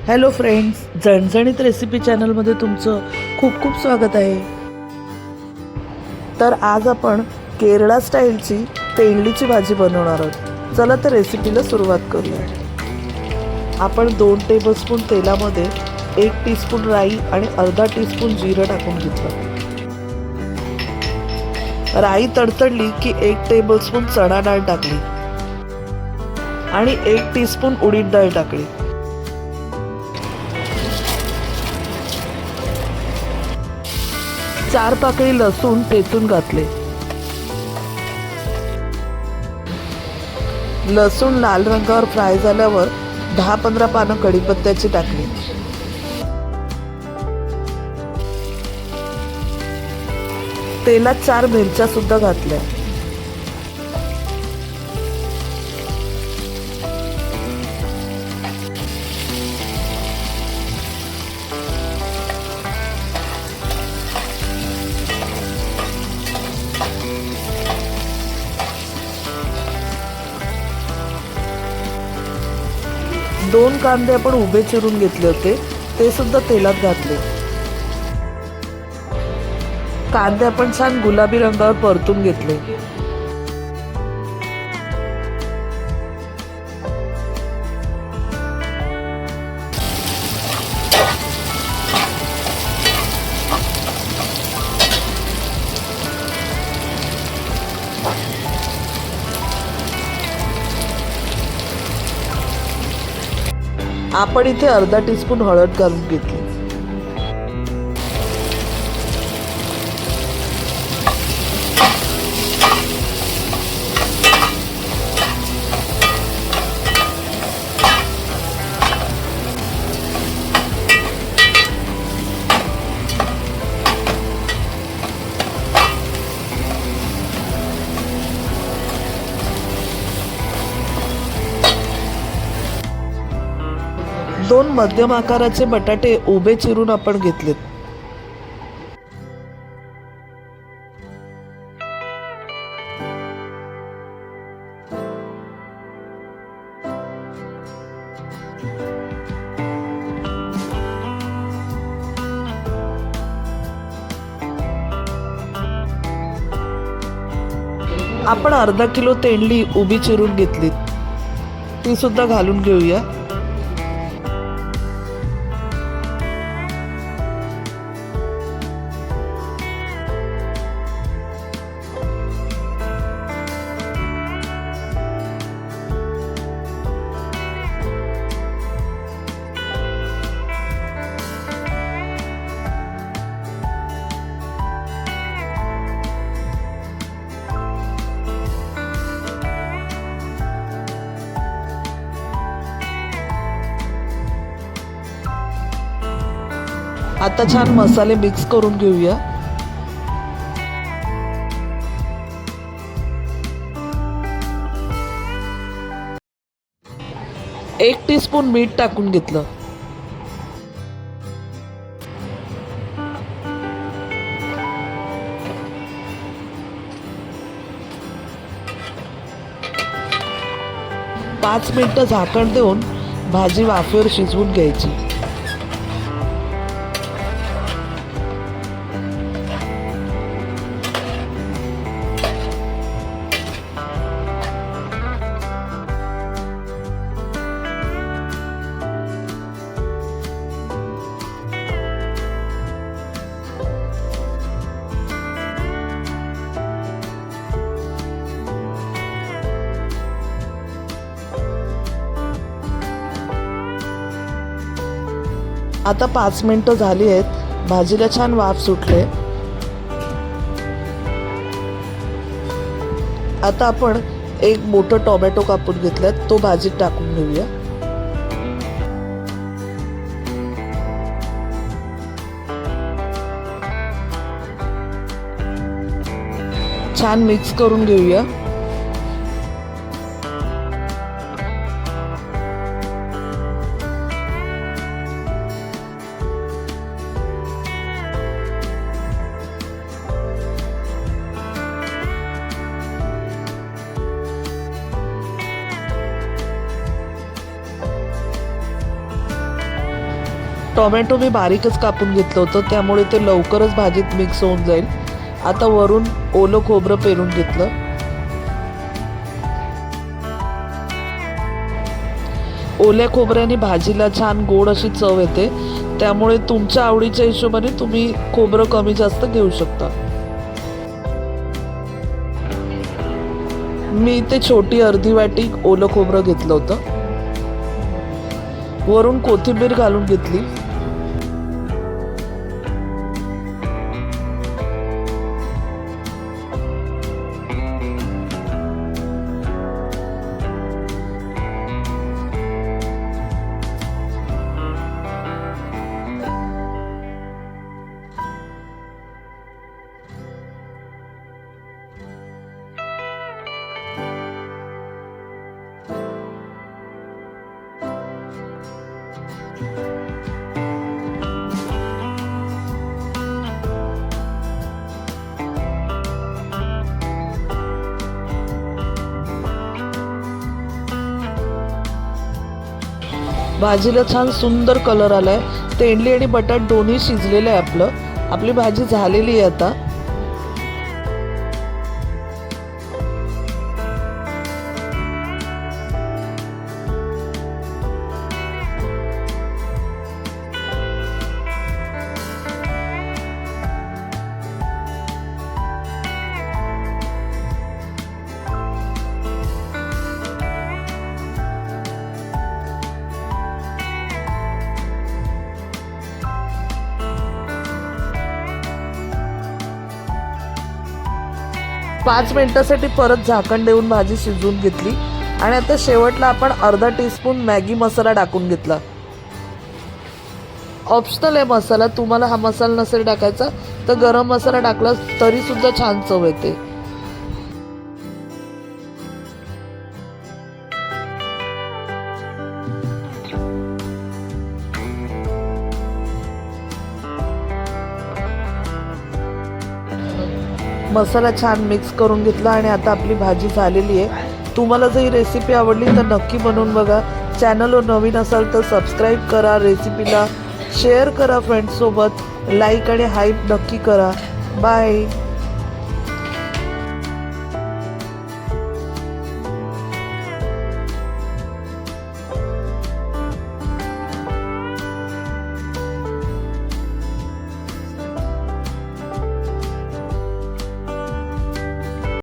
Hello friends, झणझणीत recipe चॅनलमध्ये तुमचं खूप खूप स्वागत आहे. तर आज आपण केरळा स्टाईलची तेंडलीची भाजी बनवणार आहोत. चला तर रेसिपीला सुरुवात करूया. आपण 2 टेबलस्पून तेलामध्ये 1 टीस्पून राई आणि अर्धा टीस्पून जिरं टाकून घेतलं. राई तडतडली की 1 टेबलस्पून चणा डाळ टाकली आणि 1 टीस्पून उडीद डाळ टाकली. 4 पाकळी लसूण ठेचून घातले. लसूण लाल रंगावर फ्राय झाल्यावर 10-15 पानं कढीपत्त्याची टाकली. तेलात 4 मिरच्या सुद्धा घातल्या. दोन कांदे आपण उभे चिरून घेतले होते, ते सुद्धा तेलात घातले. कांदे आपण छान गुलाबी रंगावर परतून घेतले. आपण इथे अर्धा टीस्पून हळद घालून घेतली. दोन मध्यम आकाराचे बटाटे उभे चिरून आपण घेतलेत. आपण अर्धा किलो तेंडली उभी चिरून घेतली, ती सुद्धा घालून घेऊया. आता छान मसाले मिक्स करून घेऊया. एक टीस्पून मीठ टाकून घेतलं. पाच मिनिटं झाकण देऊन भाजी वाफेवर शिजवून घ्यायची. आता 5 मिनिटं झाली आहेत. भाजीला छान वाफ सुटले. आता आपण एक मोठं टोमॅटो कापून घेतलाय, तो भाजीत टाकून घेऊया. छान मिक्स करून घेऊया. टोमॅटो मी बारीकच कापून घेतलं होतं, त्यामुळे ते लवकरच भाजीत मिक्स होऊन जाईल. आता वरून ओलं खोबरं पेरून घेतलं. ओल्या खोबऱ्याने भाजीला छान गोड अशी चव येते, त्यामुळे तुमच्या आवडीच्या हिशोबाने तुम्ही खोबरं कमी जास्त घेऊ शकता. मी इथे छोटी अर्धी वाटी ओलं खोबरं घेतलं होतं. वरून कोथिंबीर घालून घेतली. भाजीला छान सुंदर कलर आलाय. तेंडली आणि बटाट दोन्ही शिजलेलं आहे. आपली भाजी झालेली आहे आता. पाच मिनिटासाठी परत झाकण देऊन भाजी शिजवून घेतली. आणि आता शेवटला आपण अर्धा टीस्पून मॅगी मसाला टाकून घेतला. ऑप्शनल आहे मसाला. तुम्हाला हा मसाला नसेल टाकायचा तर गरम मसाला टाकला तरी सुद्धा छान चव येते. मसाला छान मिक्स करून घेतला आणि आता आपली भाजी झालेली आहे. तुम्हाला जर ही रेसिपी आवडली तर नक्की बनवून बघा. चॅनलवर नवीन असाल तर सबस्क्राईब करा, रेसिपीला शेअर करा फ्रेंड्ससोबत, लाईक आणि हाईप नक्की करा. बाय.